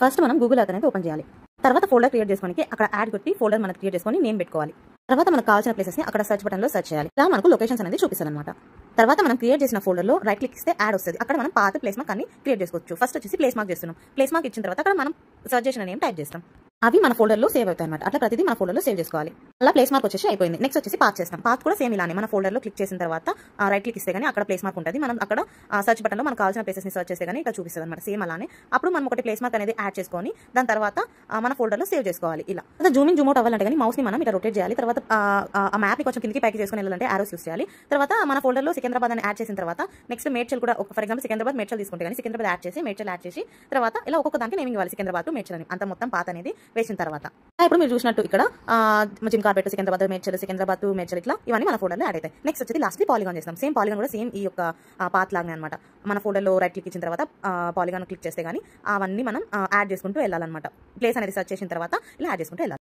First మనం Google earth అనేది open చేయాలి. తర్వాత ఫోల్డర్ క్రియేట్ చేసుకోవడానికి అక్కడ యాడ్ కొట్టి ఫోల్డర్ మనం క్రియేట్ చేసుకొని నేమ్ పెట్టుకోవాలి. తర్వాత మనకు కావాల్సిన ప్లేసెస్ ని అక్కడ సెర్చ్ బటన్ లో సెర్చ్ చేయాలి. ఇలా మనకు లొకేషన్స్ అనేది చూపిస్తుంది అనమాట. తర్వాత మనం క్రియేట్ చేసిన ఫోల్డర్ లో రైట్ క్లిక్ ఇస్తే యాడ్ వస్తుంది. అక్కడ మనం పాత ప్లేస్ మార్క్ అన్ని క్రియేట్ చేసుకోవచ్చు. ఫస్ట్ వచ్చేసి ప్లేస్ మార్క్ చేస్తున్నాం. ప్లేస్ మార్క్ ఇచ్చిన తర్వాత అక్కడ మనం సెర్చ్ చేసిన నేమ్ టైప్ చేస్తాం. అవి మన ఫోల్డర్ లో సేవ్ అవుతాయి అనమాట. అట్లా ప్రతిదీ మన ఫోల్డర్ లో సేవ్ చేసుకోవాలి. అలా ప్లేస్ మార్క్ వచ్చేసి అయిపోయింది. నెక్స్ట్ వచ్చేసి పాత్ చేస్తాం. పాత్ కూడా సేమ్ ఇలానే మన ఫోల్డర్ లో క్లిక్ చేసిన తర్వాత రైట్ క్లిక్ ఇస్తే గానీ అక్కడ ప్లేస్ మార్క్ ఉంటుంది. మనం అక్కడ సర్చ్ బటన్ లో మనకు కావాల్సిన ప్లేసెస్ ని సర్చ్ చేస్తే గానీ ఇక్కడ చూపిస్తుంది అనమాట. సేమ్ అలానే అప్పుడు మనం ఒకటి ప్లేస్ మార్క్ అనేది యాడ్ చేసుకొని దాని తర్వాత మన ఫోల్డర్ లో సేవ్ చేసుకోవాలి. ఇలా జూమింగ్ జూమ్ అవుట్ అవ్వాలంటే కానీ మౌస్ ని మనం ఇలా రొటేట్ చేయాలి. తర్వాత ఆ మ్యాప్ ని కొంచెం కిందికి పైకి చేసుకుని వెళ్ళాలంటే ఆరోస్ యూస్ చేయాలి. తర్వాత మన ఫోల్డర్ లో సికింద్రాబాద్ అని యాడ్ చేసిన తర్వాత నెక్స్ట్ మేడ్చల్ కూడా ఫర్ ఎగ్జాంపుల్ సికింద్రాబాద్ మేడ్చల్ తీసుకుంటే కానీ సికింద్రాబాద్ యాడ్ చేసి మేడ్చల్ యాడ్ చేసి తర్వాత ఇలా ఒక్కొక్క దానికి నేమింగ్ ఇవ్వాలి. సికింద్రాబాద్ మేడ్చల్ అని అంత మొత్తం పాత్ అనేది వేసిన తర్వాత ఇప్పుడు మీరు చూసినట్టు ఇక్కడ జిమ్ కార్పెట్ సికింద్రాబాద్ మేడ్చల్ ఇట్లా ఇవన్నీ మన ఫోల్డర్ లో యాడ్ అవుతాయి. నెక్స్ట్ వచ్చి లాస్ట్ పాలిగాన్ చేస్తాం. సేమ్ పాలిగాన్ కూడా సేమ్ ఈ యొక్క పాత్ లాగానే అనమాట. మన ఫోల్డర్ లో రైట్ క్లిక్ ఇచ్చిన తర్వాత పాలిగాన్ క్లిక్ చేస్తే గానీ అవన్నీ మనం యాడ్ చేసుకుంటూ వెళ్ళాలన్నమాట. ప్లేస్ అనేది సెర్చ్ చేసిన తర్వాత ఇలా యాడ్ చేసుకుంటూ వెళ్ళాలి.